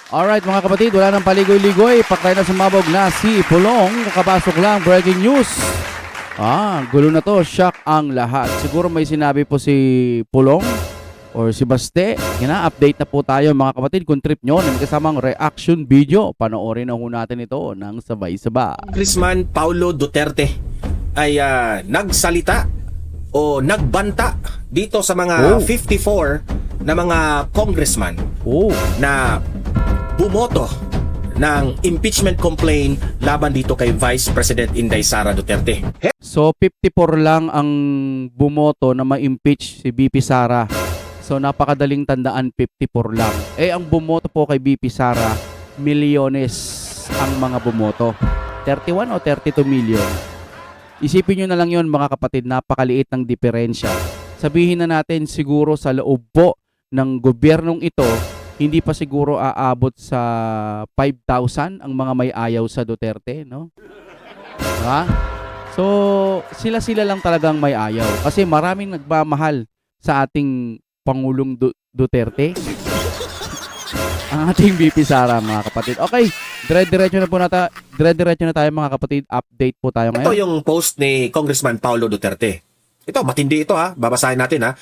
Alright mga kapatid, wala nang paligoy-ligoy. Patay na sumabog na si Pulong. Kakapasok lang, breaking news. Gulo na to. Shock ang lahat. Siguro may sinabi po si Pulong or si Baste. Update na po tayo mga kapatid. Kung trip nyo, may kasamang reaction video. Panoorin na ho natin ito ng sabay-sabay. Congressman Paulo Duterte ay nagsalita o nagbanta dito sa mga 54 na mga congressman na bumoto ng impeachment complaint laban dito kay Vice President Inday Sara Duterte. So 54 lang ang bumoto na ma-impeach si BP Sara. So napakadaling tandaan, 54 lang. Ang bumoto po kay BP Sara, milyones ang mga bumoto. 31 o 32 million. Isipin nyo na lang yon mga kapatid, napakaliit ng diferensya. Sabihin na natin siguro sa loob po ng gobyernong ito, hindi pa siguro aabot sa 5,000 ang mga may ayaw sa Duterte, no? So, sila lang talagang may ayaw. Kasi maraming nagmamahal sa ating Pangulong Duterte. Ang ating BP Sara, mga kapatid. Okay, dire-diretso na tayo mga kapatid. Update po tayo ngayon. Ito yung post ni Congressman Paulo Duterte. Ito, matindi ito babasahin natin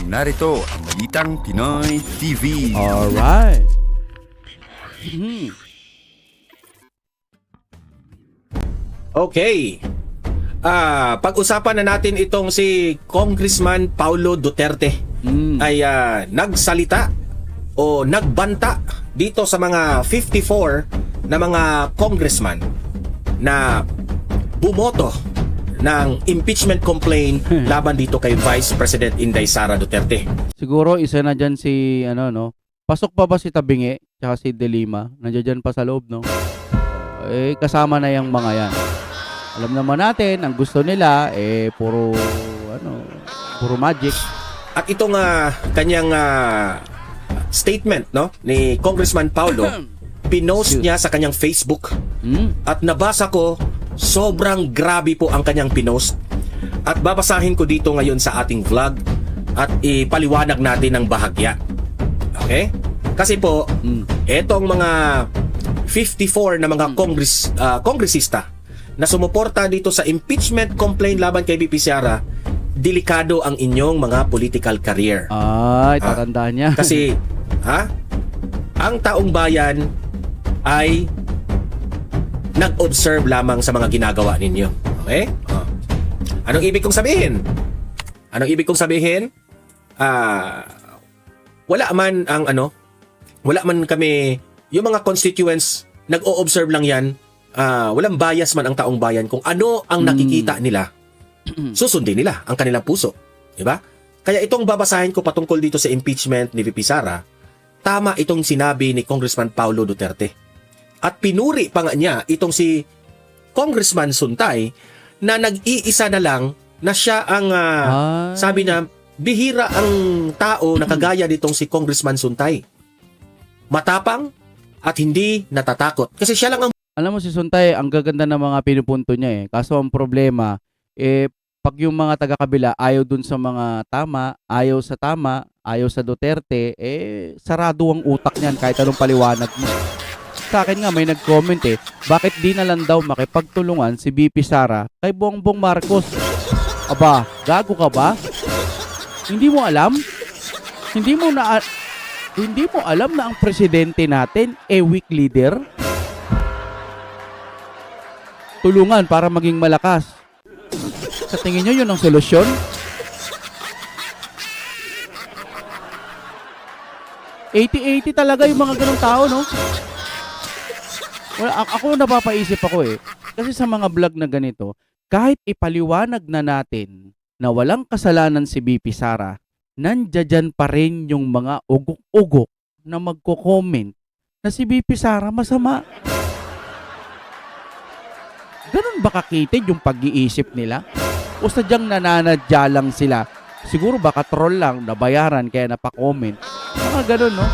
Narito ang Balitang Pinoy TV. Alright. Okay. Pag-usapan na natin itong si Congressman Paulo Duterte ay nagsalita o nagbanta dito sa mga 54 na mga congressman na bumoto ng impeachment complaint laban dito kay Vice President Inday Sara Duterte. Siguro isa na dyan si pasok pa ba si Tabingi tsaka si De Lima? Nandiyan dyan pa sa loob, no? Kasama na yung mga yan. Alam naman natin, ang gusto nila puro magic. At itong kanyang statement ni Congressman Paulo, pinost niya sa kanyang Facebook. At nabasa ko, sobrang grabe po ang kanyang pinost. At babasahin ko dito ngayon sa ating vlog at ipaliwanag natin ng bahagya. Okay? Kasi po, etong mga 54 na mga kongresista na sumuporta dito sa impeachment complaint laban kay BP Sara, delikado ang inyong mga political career. Tatandaan niya. Kasi, ang taong bayan ay nag-observe lamang sa mga ginagawa ninyo. Okay? Anong ibig kong sabihin? Wala man kami, yung mga constituents, nag-o-observe lang yan, walang bias man ang taong bayan kung ano ang nakikita nila, susundin nila ang kanilang puso. Diba? Kaya itong babasahin ko patungkol dito sa impeachment ni VP Sara, tama itong sinabi ni Congressman Paulo Duterte. At pinuri pa nga niya itong si Congressman Suntay na nag-iisa na lang na siya ang, sabi na, bihira ang tao na kagaya nitong si Congressman Suntay. Matapang at hindi natatakot. Kasi siya lang ang... Alam mo si Suntay, ang gaganda ng mga pinupunto niya Kaso ang problema, pag yung mga taga-kabila ayaw dun sa mga tama, ayaw sa Duterte, sarado ang utak niyan kahit anong paliwanag mo. Sa akin nga may nag-comment bakit di na lang daw makipagtulungan si BP Sara kay Bongbong Marcos? Aba, gago ka ba? Hindi mo alam? Hindi mo alam na ang presidente natin weak leader? Tulungan para maging malakas. Sa tingin nyo yun ang solusyon? '80-80 talaga yung mga ganong tao, no? Ako napapaisip ako Kasi sa mga vlog na ganito, kahit ipaliwanag na natin na walang kasalanan si BP Sara, nandiyan pa rin yung mga ugok-ugok na magko-comment na si BP Sara masama. Ganun ba kakitid yung pag-iisip nila? O sadyang nananadya lang sila? Siguro baka troll lang, nabayaran kaya napakomment. Mga ganun, no?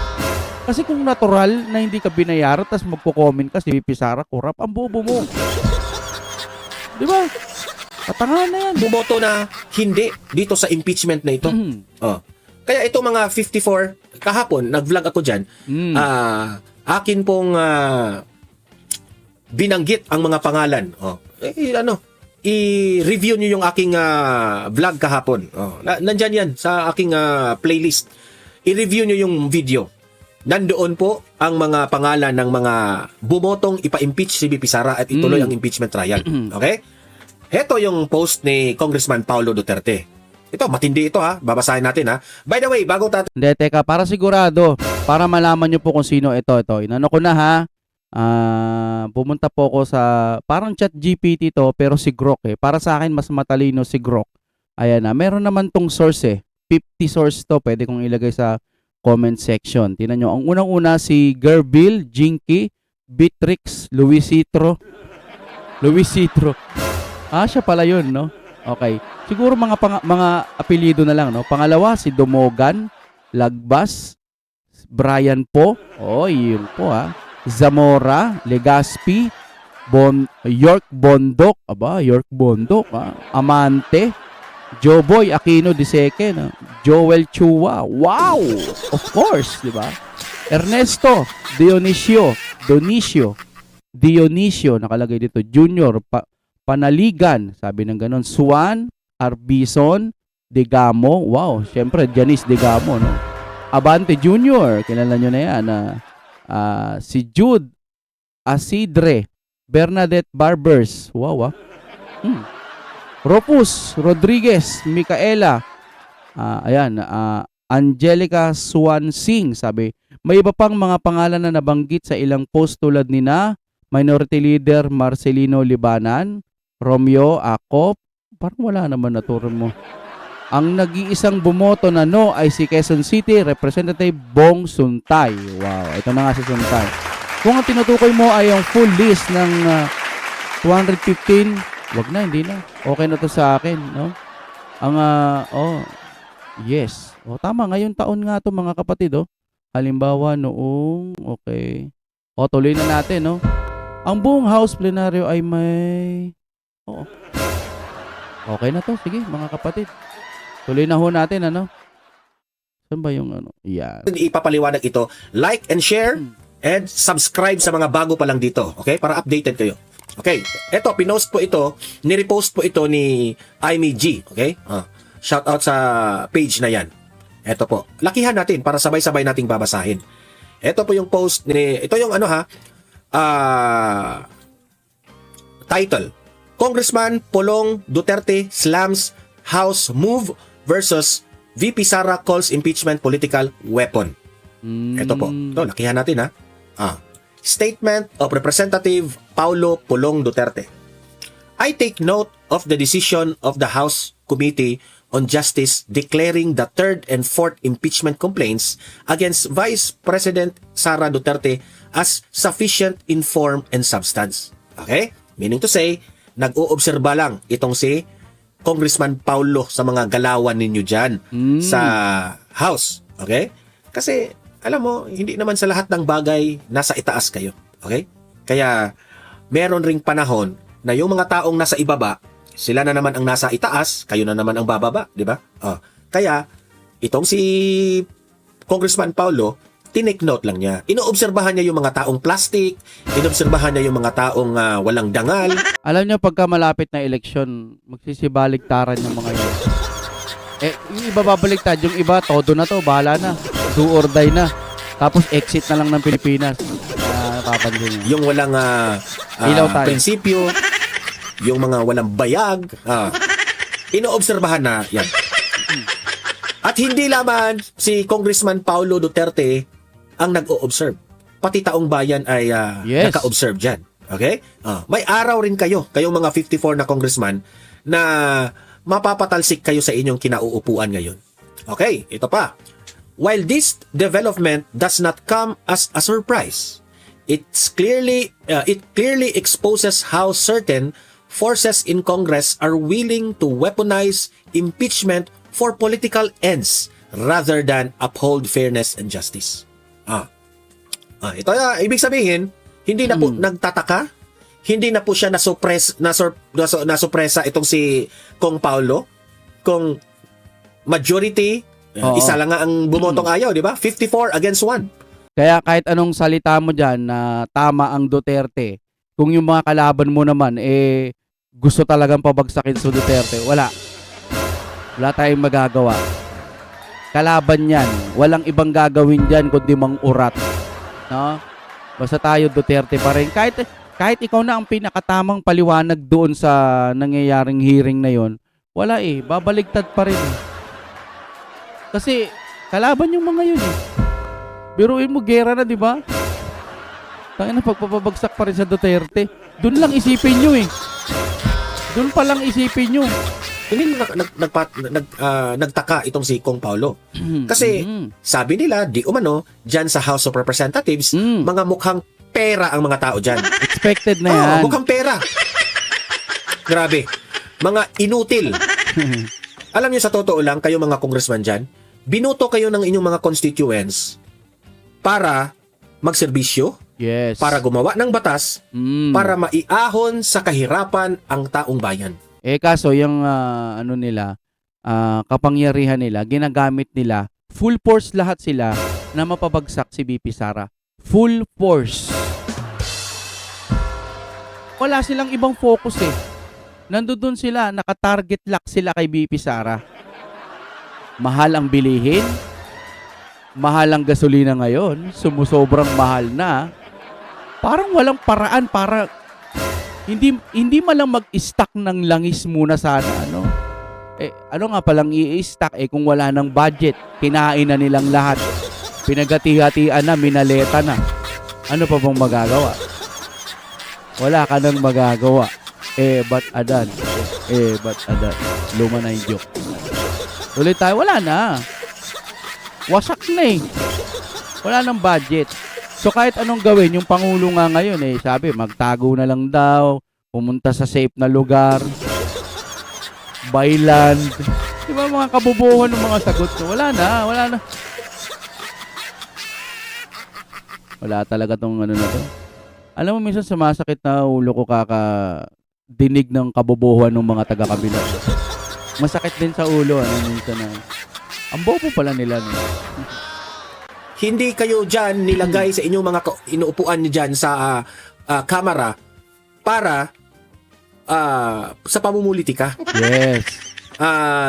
Kasi kung natural na hindi ka binayaran tapos magko-comment ka si BP Sara, kurap ang bobo mo. Di ba? Katangahan na yan. Bumoto na hindi dito sa impeachment na ito. Kaya itong mga 54, kahapon, nag-vlog ako dyan, akin pong binanggit ang mga pangalan. I-review nyo yung aking vlog kahapon. Nandyan yan sa aking playlist. I-review nyo yung video. Nandoon po ang mga pangalan ng mga bumotong ipa-impeach si VP Sara at ituloy ang impeachment trial. Okay? Heto yung post ni Congressman Paulo Duterte. Ito, matindi ito ha. Babasahin natin ha. By the way, bago Hindi, teka, para sigurado, para malaman nyo po kung sino ito. Inano ko na ha. Pumunta po ako sa, parang chat GPT to, pero si Grok eh. Para sa akin, mas matalino si Grok. Ayan na, meron naman tong source eh. 50 source to, pwede kong ilagay sa comment section. Tingnan nyo, ang unang-una si Gerbil, Jinky, Beatrix, Luisitro. Siya pala yun, no? Okay. Siguro mga apelyido na lang, no? Pangalawa, si Domogan, Lagbas, Brian Po. Yun po ha. Zamora, Legaspi, York Bondok. York Bondok ha. Amante, Joboy Aquino Diseque, no? Joel Chua. Wow! Of course, di ba? Ernesto, Dionisio, nakalagay dito. Junior, Panaligan, sabi ng ganon. Suan, Arbison, Degamo. Wow, syempre, Janice Degamo, no? Abante Junior, kilala nyo na yan. Si Jude Asidre, Bernadette Barbers. Wow, Ropus Rodriguez, Micaela. Angelica Swansing, sabi. May iba pang mga pangalan na nabanggit sa ilang post tulad ni na Minority Leader Marcelino Libanan, Romeo Acop. Parang wala naman naturo mo. Ang nag-iisang bumoto na no ay si Quezon City Representative Bong Suntay. Wow, ito na nga si Suntay. Kung ang tinutukoy mo ay yung full list ng 215, wag na, hindi na. Okay na to sa akin, no? Yes. Tama, ngayon taon nga to mga kapatid, Halimbawa noong, okay. Tuloy na natin, no? Ang buong House plenaryo ay may okay na to. Sige, mga kapatid. Tuloy na ho natin, ano? Saan ba yung ano? Yan. ipapaliwanag ito, like and share and subscribe sa mga bago pa lang dito. Okay? Para updated kayo. Okay. Ito, pinost po ito, nirepost po ito ni Aimee G. Okay? Shout out sa page na yan. Ito po. Lakihan natin para sabay-sabay nating babasahin. Ito po yung post ni, ito yung title. Congressman Pulong Duterte slams House move versus VP Sara calls impeachment political weapon. Ito po. Ito, lakihan natin ha. Statement of Representative Paulo Pulong Duterte. I take note of the decision of the House Committee on Justice declaring the third and fourth impeachment complaints against Vice President Sara Duterte as sufficient in form and substance. Okay? Meaning to say, nag-uobserba lang itong si Congressman Paulo sa mga galawan ninyo dyan sa House. Okay? Kasi, alam mo, hindi naman sa lahat ng bagay nasa itaas kayo. Okay? Kaya, meron ring panahon na yung mga taong nasa ibaba, sila na naman ang nasa itaas, kayo na naman ang bababa, di ba? Kaya, itong si Congressman Paulo, tinake note lang niya. Inoobserbahan niya yung mga taong plastic, inoobserbahan niya yung mga taong walang dangal. Alam niyo, pagka malapit na eleksyon, magsisibaligtaran yung mga yun. Yung iba babaligtad, yung iba, todo na to, bahala na. Do or die na. Tapos exit na lang ng Pilipinas. Napapansin niyo. Yung walang prinsipyo, yung mga walang bayag, inoobserbahan na yan. At hindi lamang si Congressman Paulo Duterte ang nag-o-observe. Pati taong bayan ay naka-observe dyan. Okay? May araw rin kayong mga 54 na congressman na mapapatalsik kayo sa inyong kinauupuan ngayon. Okay, ito pa. While this development does not come as a surprise, it clearly exposes how certain forces in Congress are willing to weaponize impeachment for political ends rather than uphold fairness and justice. Ito ibig sabihin, hindi na po nagtataka, hindi na po siya nasupresa itong si Kong Paulo, kung majority Oo. Isa lang nga ang bumotong ayaw, di ba? 54 against 1. Kaya kahit anong salita mo dyan na tama ang Duterte, kung yung mga kalaban mo naman, gusto talagang pabagsakin sa Duterte, wala. Wala tayong magagawa. Kalaban yan. Walang ibang gagawin dyan kundi mang-urat. No? Basta tayo Duterte pa rin. Kahit ikaw na ang pinakatamang paliwanag doon sa nangyayaring hearing na yon, wala babaligtad pa rin. Kasi kalaban yung mga yun Biruin mo, gera na, di ba? Tangina, pagpapabagsak pa rin sa Duterte. Doon lang isipin nyo Doon pa lang isipin nyo. Hindi nagtaka itong si Kong Paulo. Kasi sabi nila, di umano, dyan sa House of Representatives, mga mukhang pera ang mga tao dyan. Expected na yan. Mukhang pera. Grabe. Mga inutil. Alam niyo, sa totoo lang, kayo mga congressman dyan, binoto kayo ng inyong mga constituents para magserbisyo, Yes. para gumawa ng batas, para maiahon sa kahirapan ang taong bayan. Kaso yung kapangyarihan nila, ginagamit nila, full force lahat sila na mapabagsak si BP Sara. Full force. Wala silang ibang focus Nandoon sila, naka-target lock sila kay BP Sara. Mahal ang bilihin. Mahal ang gasolina ngayon. Sumusobrang mahal na. Parang walang paraan para hindi malang mag-stock ng langis muna sana, ano nga palang i-stock kung wala ng budget, kinain na nilang lahat. Pinagati-hatian na, minaleta na. Ano pa bang magagawa? Wala ka nang magagawa. Ba't adan? Ba't adan? Luma na yung joke. Ulit tayo, wala na. Wasak na Wala nang budget. So kahit anong gawin, yung Pangulo nga ngayon sabi, magtago na lang daw, pumunta sa safe na lugar, buy land. Di ba mga kabubuhan ng mga sagot ko? Wala na. Wala talaga tong na to. Alam mo, minsan sumasakit na ulo ko dinig ng kabubuhan ng mga taga-kabila. Masakit din sa ulo, minsan na. Ang bobo pala nila, Hindi kayo dyan nilagay sa inyong mga inuupuan niyo dyan sa kamera para sa pamumulitika. Yes.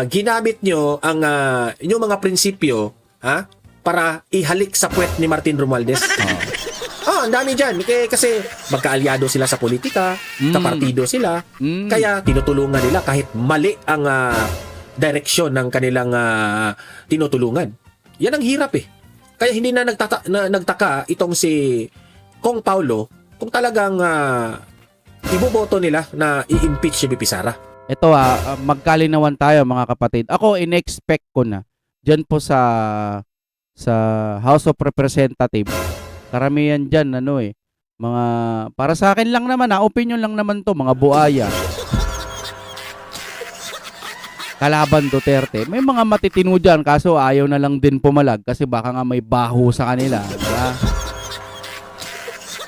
Ginamit nyo ang inyong mga prinsipyo para ihalik sa puwet ni Martin Romualdez. Ang dami dyan. Kasi magkaalyado sila sa politika, kapartido sila, kaya tinutulungan nila kahit mali ang direksyon ng kanilang tinutulungan. Yan ang hirap Kaya hindi na nagtaka itong si Kong Paulo kung talagang iboboto nila na i-impeach si BP Sara. Ito magkalinawan tayo mga kapatid. Ako in-expect ko na diyan po sa House of Representatives. Karamihan diyan mga para sa akin lang naman opinion lang naman to, mga buaya. Kalaban Duterte. May mga matitino dyan, kaso ayaw na lang din pumalag kasi baka nga may baho sa kanila. Diba?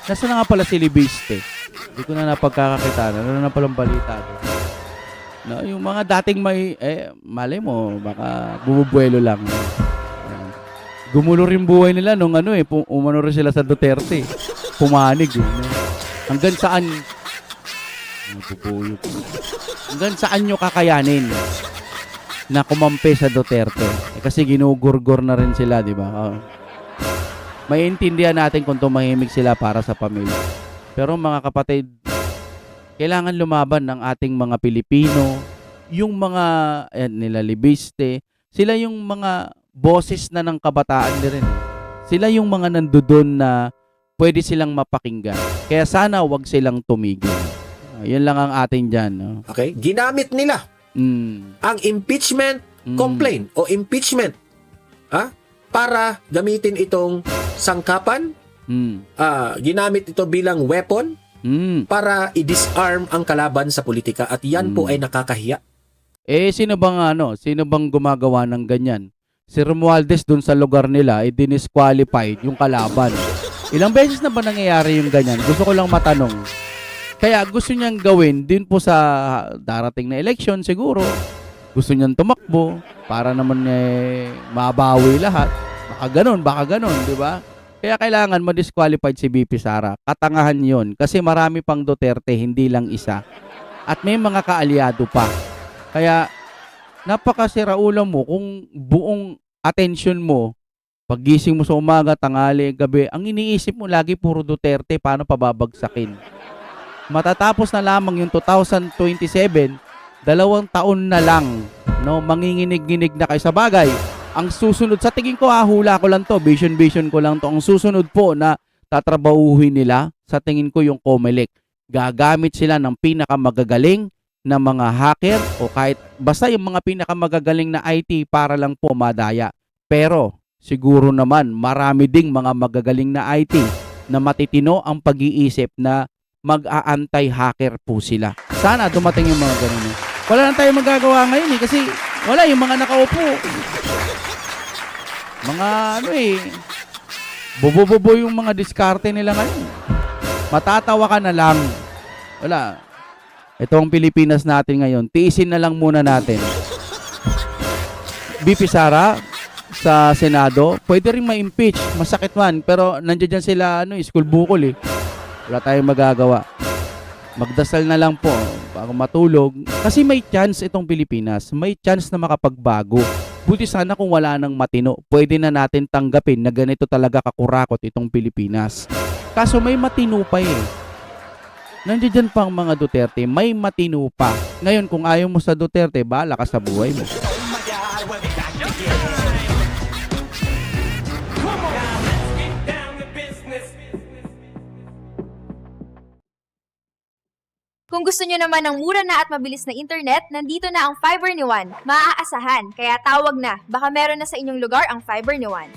Nasa na nga pala si Libiste? Hindi ko na napagkakakitaan. Ano na palang balita doon? Yung mga dating may, malay mo, baka bumubuelo lang. Gumulo rin buhay nila nung umano rin sila sa Duterte. Pumanig. Hanggang saan nyo kakayanin na kumampi sa Duterte? Kasi ginugurgor na rin sila, di ba? Maiintindihan natin kung tumahimik sila para sa pamilya. Pero mga kapatid, kailangan lumaban ng ating mga Pilipino, yung mga nila Libiste, sila yung mga boses na ng kabataan din rin. Sila yung mga nandoon na pwede silang mapakinggan. Kaya sana wag silang tumigil. Yan lang ang atin dyan. Okay? Ginamit nila ang impeachment complaint o impeachment para gamitin itong sangkapan. Ginamit ito bilang weapon para i-disarm ang kalaban sa politika at yan po ay nakakahiya. Sino bang gumagawa ng ganyan? Si Romualdez dun sa lugar nila dinisqualified yung kalaban. Ilang beses na ba nangyayari yung ganyan? Gusto ko lang matanong. Kaya gusto niyang gawin din po sa darating na election siguro. gusto niyang tumakbo para naman mabawi lahat. Baka ganun, di ba? Kaya kailangan ma-disqualified si VP Sara. Katangahan yon kasi marami pang Duterte, hindi lang isa. At may mga kaalyado pa. Kaya napakasiraulan mo kung buong attention mo, paggising mo sa umaga, tanghali, gabi, ang iniisip mo lagi puro Duterte, paano pababagsakin. Matatapos na lamang yung 2027, 2 taon na lang, no, manginginig-ginig na kayo sa bagay. Ang susunod, sa tingin ko, hula ko lang to, vision ko lang to. Ang susunod po na tatrabahuhin nila, sa tingin ko yung COMELEC. Gagamit sila ng pinakamagagaling na mga hacker o kahit basta yung mga pinakamagagaling na IT para lang po madaya. Pero siguro naman marami ding mga magagaling na IT na matitino ang pag-iisip na mag-aantay hacker po sila. Sana dumating yung mga ganun. Wala lang tayong magagawa ngayon kasi wala yung mga nakaupo. Mga bobo-bobo yung mga diskarte nila ngayon. Matatawa ka na lang. Wala. Ito ang Pilipinas natin ngayon. Tiisin na lang muna natin. VP Sara sa Senado, pwede rin ma-impeach. Masakit man. Pero nandiyan dyan sila, school bukol eh. Wala tayong magagawa. Magdasal na lang po bago matulog. Kasi may chance itong Pilipinas. May chance na makapagbago. Buti sana kung wala nang matino. Pwede na natin tanggapin na ganito talaga kakurakot itong Pilipinas. Kaso may matino pa eh. Nandiyan pa ang mga Duterte, may matino pa. Ngayon, kung ayaw mo sa Duterte, bahala ka sa buhay mo. Kung gusto nyo naman ng mura na at mabilis na internet, nandito na ang Fiber ni Juan. Maaasahan, kaya tawag na. Baka meron na sa inyong lugar ang Fiber ni Juan.